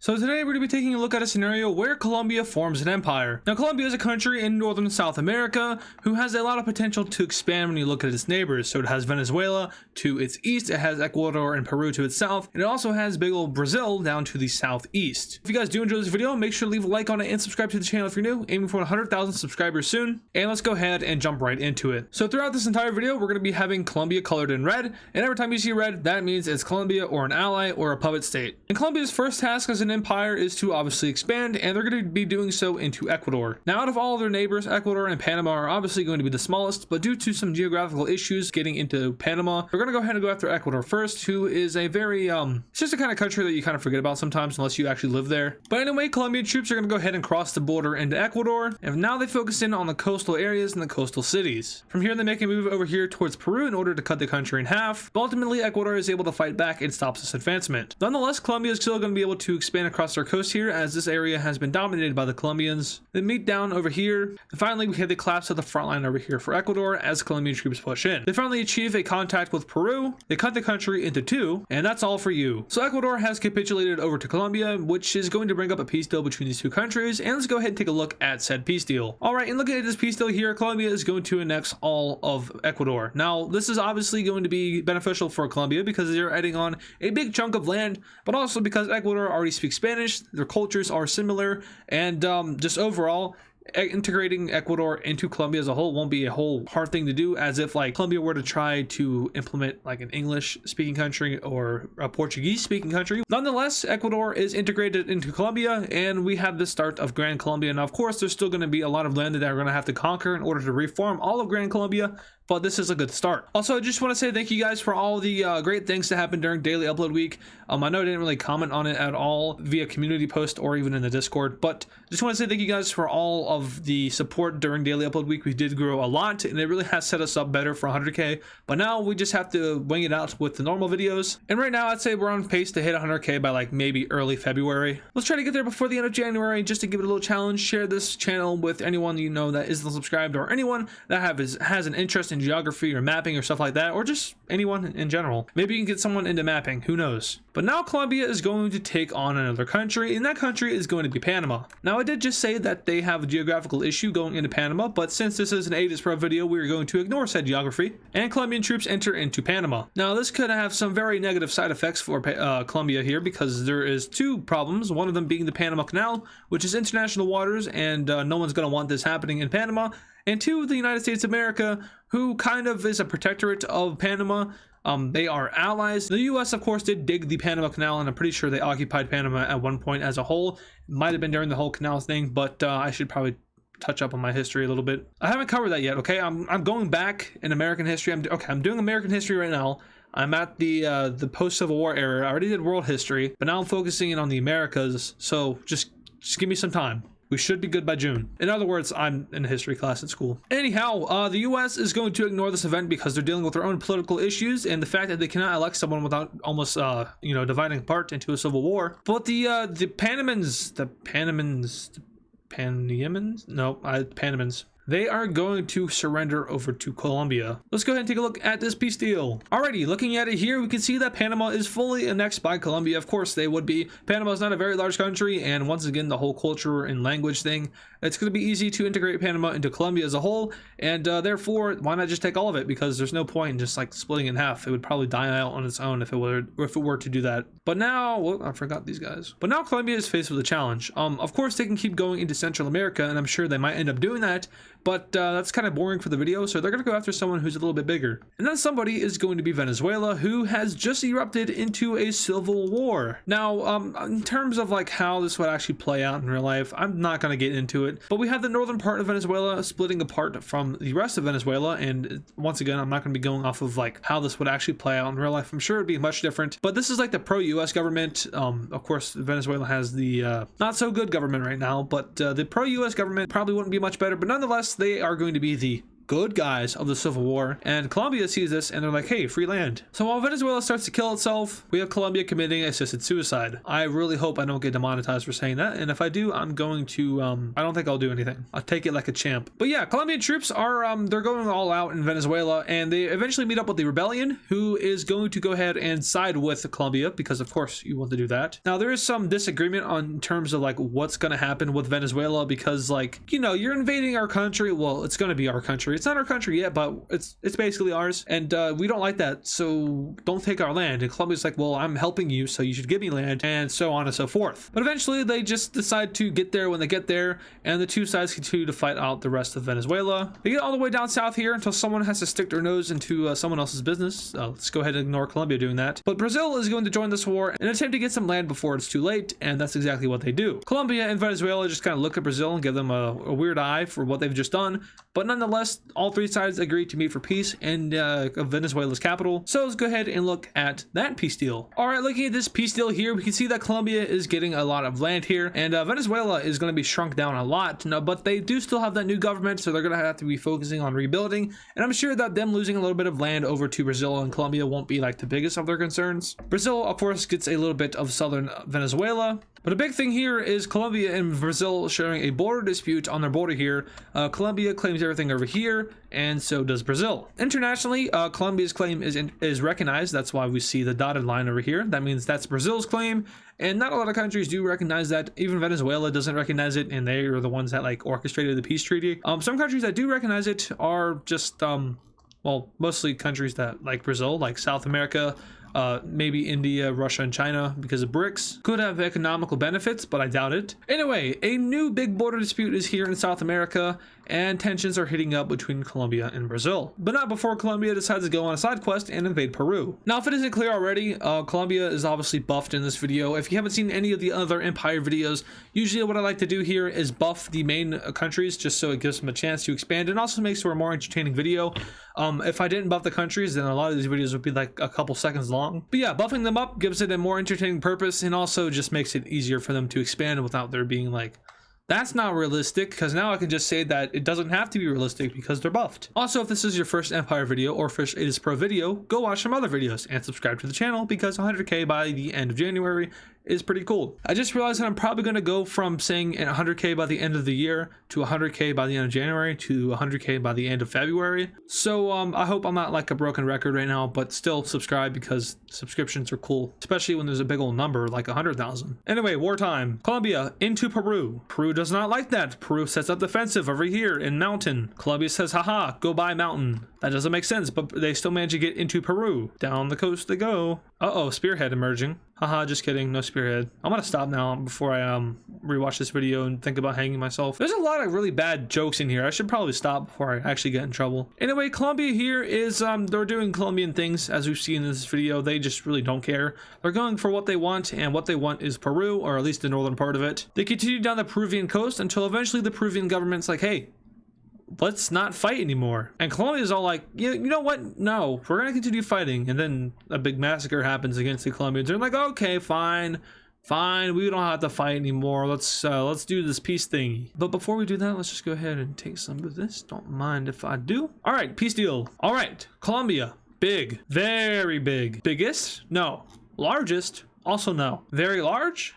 So today we're going to be taking a look at a scenario where Colombia forms an empire. Now Colombia is a country in northern South America who has a lot of potential to expand when you look at its neighbors. So it has Venezuela to its east, it has Ecuador and Peru to its south, and it also has big old Brazil down to the southeast. If you guys do enjoy this video, make sure to leave a like on it and subscribe to the channel if you're new, aiming for 100,000 subscribers soon. And let's go ahead and jump right into it. So throughout this entire video, we're going to be having Colombia colored in red, and every time you see red, that means it's Colombia or an ally or a puppet state. And Colombia's first task as an empire is to obviously expand, and they're going to be doing so into Ecuador. Now, out of all of their neighbors, Ecuador and Panama are obviously going to be the smallest, but due to some geographical issues getting into Panama, we're going to go ahead and go after Ecuador first, who is a very, it's just a kind of country that you kind of forget about sometimes unless you actually live there. But anyway, Colombian troops are going to go ahead and cross the border into Ecuador, and now they focus in on the coastal areas and the coastal cities. From here, they make a move over here towards Peru in order to cut the country in half, but ultimately Ecuador is able to fight back and stops this advancement. Nonetheless, Colombia is still going to be able to expand across their coast here, as this area has been dominated by the Colombians. They meet down over here, and finally we have the collapse of the front line over here for Ecuador as Colombian troops push in. They finally achieve a contact with Peru, they cut the country into two, and that's all for you. So Ecuador has capitulated over to Colombia, which is going to bring up a peace deal between these two countries, and let's go ahead and take a look at said peace deal. Alright, and looking at this peace deal here, Colombia is going to annex all of Ecuador. Now, this is obviously going to be beneficial for Colombia because they're adding on a big chunk of land, but also because Ecuador already speaks Spanish, their cultures are similar, and just overall, integrating Ecuador into Colombia as a whole won't be a whole hard thing to do, as if like Colombia were to try to implement like an English speaking country or a Portuguese speaking country. Nonetheless, Ecuador is integrated into Colombia, and we have the start of Gran Colombia. Now, of course, there's still going to be a lot of land that we're going to have to conquer in order to reform all of Gran Colombia, but this is a good start. Also, I just want to say thank you guys for all the great things that happened during daily upload week. I know I didn't really comment on it at all via community post or even in the Discord, but just want to say thank you guys for all of the support during daily upload week. We did grow a lot, and it really has set us up better for 100k, but now we just have to wing it out with the normal videos. And right now I'd say we're on pace to hit 100k by like maybe early February. Let's try to get there before the end of January, just to give it a little challenge. Share this channel with anyone you know that isn't subscribed, or anyone that has an interest in geography or mapping or stuff like that, or just anyone in general. Maybe you can get someone into mapping, who knows. But now Colombia is going to take on another country, and that country is going to be Panama. Now, I did just say that they have a geographical issue going into Panama, but since this is an AdizzPro video, we're going to ignore said geography, and Colombian troops enter into Panama. Now, this could have some very negative side effects for Colombia here, because there is two problems, one of them being the Panama Canal, which is international waters, and no one's going to want this happening in Panama, and two, the United States of America, who kind of is a protectorate of Panama. They are allies. The US, of course, did dig the Panama Canal, and I'm pretty sure they occupied Panama at one point as a whole. It might have been during the whole canal thing, but I should probably touch up on my history a little bit. I haven't covered that yet, okay? I'm going back in American history. I'm doing American history right now. I'm at the post-Civil War era. I already did world history, but now I'm focusing in on the Americas, so just give me some time. We should be good by June. In other words, I'm in a history class at school. Anyhow, the US is going to ignore this event because they're dealing with their own political issues and the fact that they cannot elect someone without almost, dividing apart into a civil war. But the Panamans, they are going to surrender over to Colombia. Let's go ahead and take a look at this peace deal. Alrighty, looking at it here, we can see that Panama is fully annexed by Colombia. Of course, they would be. Panama is not a very large country, and once again, the whole culture and language thing, it's going to be easy to integrate Panama into Colombia as a whole, and therefore, why not just take all of it? Because there's no point in just like splitting in half. It would probably die out on its own if it were to do that. But now, well, I forgot these guys. But now Colombia is faced with a challenge. Of course, they can keep going into Central America, and I'm sure they might end up doing that, but that's kind of boring for the video, so they're going to go after someone who's a little bit bigger. And that somebody is going to be Venezuela, who has just erupted into a civil war. Now, in terms of like how this would actually play out in real life, I'm not going to get into it, but we have the northern part of Venezuela splitting apart from the rest of Venezuela, and once again, I'm not going to be going off of like how this would actually play out in real life. I'm sure it'd be much different, but this is like the pro-US government. Of course, Venezuela has the not so good government right now, but the pro-US government probably wouldn't be much better, but nonetheless, they are going to be the good guys of the Civil War, and Colombia sees this and they're like, hey, free land. So while Venezuela starts to kill itself, we have Colombia committing assisted suicide. I really hope I don't get demonetized for saying that, and if I do, I'm going to I don't think I'll do anything. I'll take it like a champ. But yeah, Colombian troops are they're going all out in Venezuela, and they eventually meet up with the rebellion, who is going to go ahead and side with Colombia, because of course you want to do that. Now there is some disagreement on terms of like what's going to happen with Venezuela, because like, you know, you're invading our country. Well, it's going to be our country. It's not our country yet, but it's basically ours, and we don't like that, so don't take our land. And Colombia's like, well, I'm helping you, so you should give me land, and so on and so forth. But eventually they just decide to get there when they get there, and the two sides continue to fight out the rest of Venezuela. They get all the way down south here until someone has to stick their nose into someone else's business. Let's go ahead and ignore Colombia doing that. But Brazil is going to join this war and attempt to get some land before it's too late, and that's exactly what they do. Colombia and Venezuela just kind of look at Brazil and give them a weird eye for what they've just done, but nonetheless, all three sides agree to meet for peace in Venezuela's capital. So let's go ahead and look at that peace deal. All right, looking at this peace deal here, we can see that Colombia is getting a lot of land here, and Venezuela is going to be shrunk down a lot, but they do still have that new government, so they're going to have to be focusing on rebuilding, and I'm sure that them losing a little bit of land over to Brazil and Colombia won't be like the biggest of their concerns. Brazil, of course, gets a little bit of southern Venezuela, but a big thing here is Colombia and Brazil sharing a border dispute on their border here. Colombia claims everything over here, and so does Brazil. Internationally, Colombia's claim is recognized. That's why we see the dotted line over here. That means that's Brazil's claim, and not a lot of countries do recognize that. Even Venezuela doesn't recognize it, and they are the ones that like orchestrated the peace treaty. Some countries that do recognize it are just well, mostly countries that like Brazil, like South America, maybe India, Russia, and China, because of BRICS. Could have economical benefits, but I doubt it. Anyway, a new big border dispute is here in South America, and tensions are heating up between Colombia and Brazil. But not before Colombia decides to go on a side quest and invade Peru. Now, if it isn't clear already, Colombia is obviously buffed in this video. If you haven't seen any of the other Empire videos, usually what I like to do here is buff the main countries, just so it gives them a chance to expand, and also makes for a more entertaining video. If I didn't buff the countries, then a lot of these videos would be like a couple seconds long. But yeah, buffing them up gives it a more entertaining purpose, and also just makes it easier for them to expand without there being like, that's not realistic, because now I can just say that it doesn't have to be realistic because they're buffed. Also, if this is your first Empire video or first AdizzPro video, go watch some other videos and subscribe to the channel, because 100k by the end of January is pretty cool. I just realized that I'm probably going to go from saying 100k by the end of the year to 100k by the end of January to 100k by the end of February. So I hope I'm not like a broken record right now, but still subscribe, because subscriptions are cool, especially when there's a big old number like 100,000. Anyway, wartime. Colombia into Peru. Peru does not like that. Peru sets up defensive over here in mountain. Colombia says, haha, go by mountain. That doesn't make sense, but they still manage to get into Peru. Down the coast they go. Uh-oh, spearhead emerging. Haha, just kidding, no spearhead. I'm gonna stop now before I rewatch this video and think about hanging myself. There's a lot of really bad jokes in here. I should probably stop before I actually get in trouble. Anyway, Colombia here is, they're doing Colombian things, as we've seen in this video. They just really don't care. They're going for what they want, and what they want is Peru, or at least the northern part of it. They continue down the Peruvian coast until eventually the Peruvian government's like, hey, let's not fight anymore. And Colombia's all like, you know what? No, we're gonna continue fighting. And then a big massacre happens against the Colombians. They're like, okay, fine, we don't have to fight anymore. Let's do this peace thingy. But before we do that, let's just go ahead and take some of this. Don't mind if I do. All right, peace deal. All right, Colombia, big, very big. Biggest? No. Largest? Also no. Very large?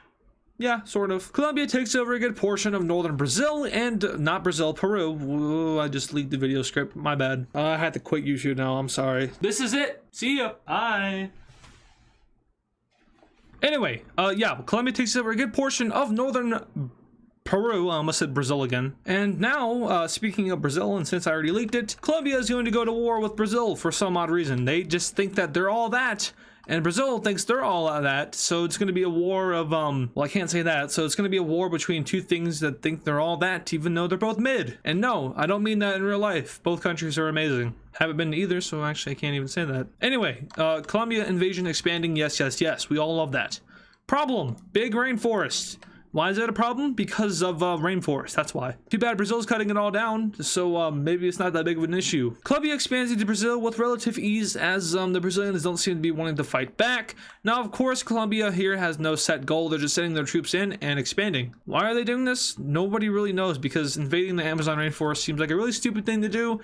Yeah, sort of. Colombia takes over a good portion of northern Brazil, and not Brazil, Peru. Whoa, I just leaked the video script. My bad. I had to quit YouTube now. I'm sorry. This is it. See ya. Bye. Anyway, yeah, Colombia takes over a good portion of northern Peru. I almost said Brazil again. And now, speaking of Brazil, and since I already leaked it, Colombia is going to go to war with Brazil for some odd reason. They just think that they're all that. And Brazil thinks they're all of that, so it's going to be a war of, well, I can't say that. So it's going to be a war between two things that think they're all that, even though they're both mid. And no, I don't mean that in real life. Both countries are amazing. Haven't been to either, so actually I can't even say that. Anyway, Colombia invasion expanding, yes, yes, yes. We all love that. Problem, big rainforest. Why is that a problem? Because of rainforest, that's why. Too bad Brazil's cutting it all down, so maybe it's not that big of an issue. Colombia expands into Brazil with relative ease, as the Brazilians don't seem to be wanting to fight back. Now, of course, Colombia here has no set goal. They're just sending their troops in and expanding. Why are they doing this? Nobody really knows, because invading the Amazon rainforest seems like a really stupid thing to do.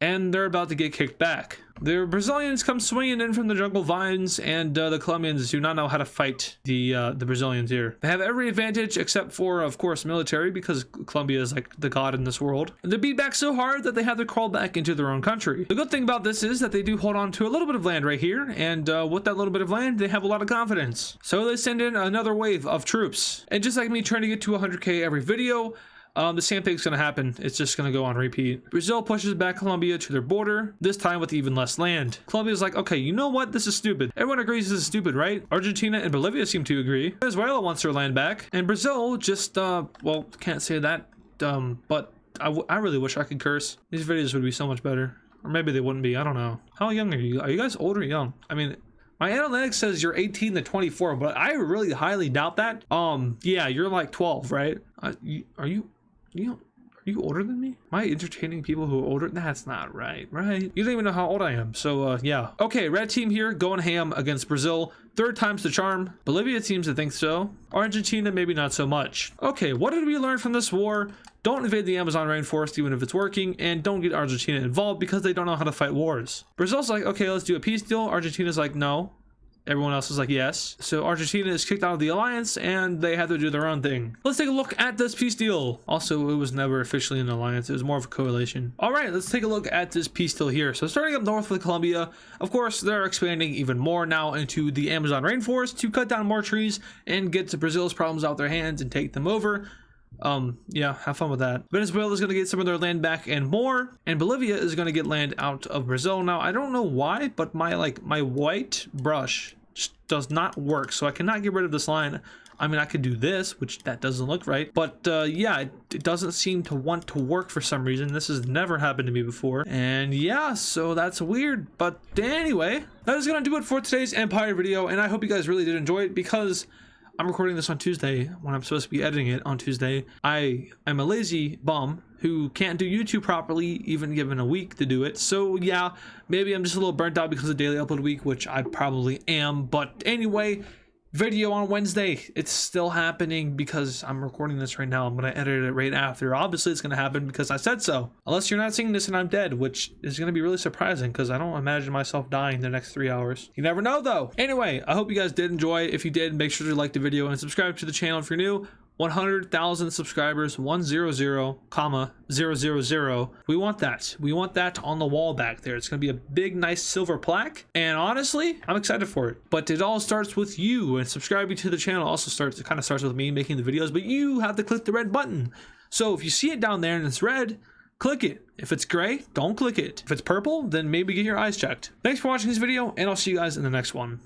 and they're about to get kicked back. The Brazilians come swinging in from the jungle vines, and the Colombians do not know how to fight the Brazilians here. They have every advantage except for, of course, military, because Colombia is like the god in this world. And they're beat back so hard that they have to crawl back into their own country. The good thing about this is that they do hold on to a little bit of land right here, and with that little bit of land, they have a lot of confidence. So they send in another wave of troops. And just like me trying to get to 100K every video, the same thing's gonna happen. It's just gonna go on repeat. Brazil pushes back Colombia to their border, this time with even less land. Colombia's like, okay, you know what? This is stupid. Everyone agrees this is stupid, right? Argentina and Bolivia seem to agree. Venezuela wants their land back. And Brazil just, well, can't say that, but I really wish I could curse. These videos would be so much better. Or maybe they wouldn't be, I don't know. How young are you? Are you guys old or young? I mean, my analytics says you're 18 to 24, but I really highly doubt that. Yeah, you're like 12, right? Are you older than me? Am I entertaining people who are older? That's not right, right? You don't even know how old I am, so yeah. Okay, red team here going ham against Brazil. Third time's the charm. Bolivia seems to think so. Argentina, maybe not so much. Okay, what did we learn from this war? Don't invade the Amazon rainforest even if it's working, and don't get Argentina involved because they don't know how to fight wars. Brazil's like, okay, let's do a peace deal. Argentina's like, no. Everyone else is like, yes. So Argentina is kicked out of the alliance and they have to do their own thing. Let's take a look at this peace deal. Also, it was never officially an alliance. It was more of a coalition. All right, let's take a look at this peace deal here. So starting up north with Colombia, of course, they're expanding even more now into the Amazon rainforest to cut down more trees and get to Brazil's problems out their hands and take them over. Yeah, have fun with that. Venezuela is going to get some of their land back and more, and Bolivia is going to get land out of Brazil. Now, I don't know why, but my white brush just does not work, so I cannot get rid of this line. I mean, I could do this, which that doesn't look right, but yeah, it doesn't seem to want to work for some reason. This has never happened to me before, and yeah, so that's weird. But anyway, that is going to do it for today's Empire video, and I hope you guys really did enjoy it because I'm recording this on Tuesday when I'm supposed to be editing it on Tuesday. I am a lazy bum who can't do YouTube properly, even given a week to do it. So yeah, maybe I'm just a little burnt out because of daily upload week, which I probably am. But anyway, video on Wednesday. It's still happening because I'm recording this right now. I'm going to edit it right after. Obviously, it's going to happen because I said so. Unless you're not seeing this and I'm dead, which is going to be really surprising because I don't imagine myself dying the next 3 hours. You never know, though. Anyway, I hope you guys did enjoy. If you did, make sure to like the video and subscribe to the channel if you're new. 100,000 subscribers, 100,000. We want that. We want that on the wall back there. It's going to be a big, nice silver plaque. And honestly, I'm excited for it. But it all starts with you, and subscribing to the channel also starts with me making the videos, but you have to click the red button. So if you see it down there and it's red, click it. If it's gray, don't click it. If it's purple, then maybe get your eyes checked. Thanks for watching this video, and I'll see you guys in the next one.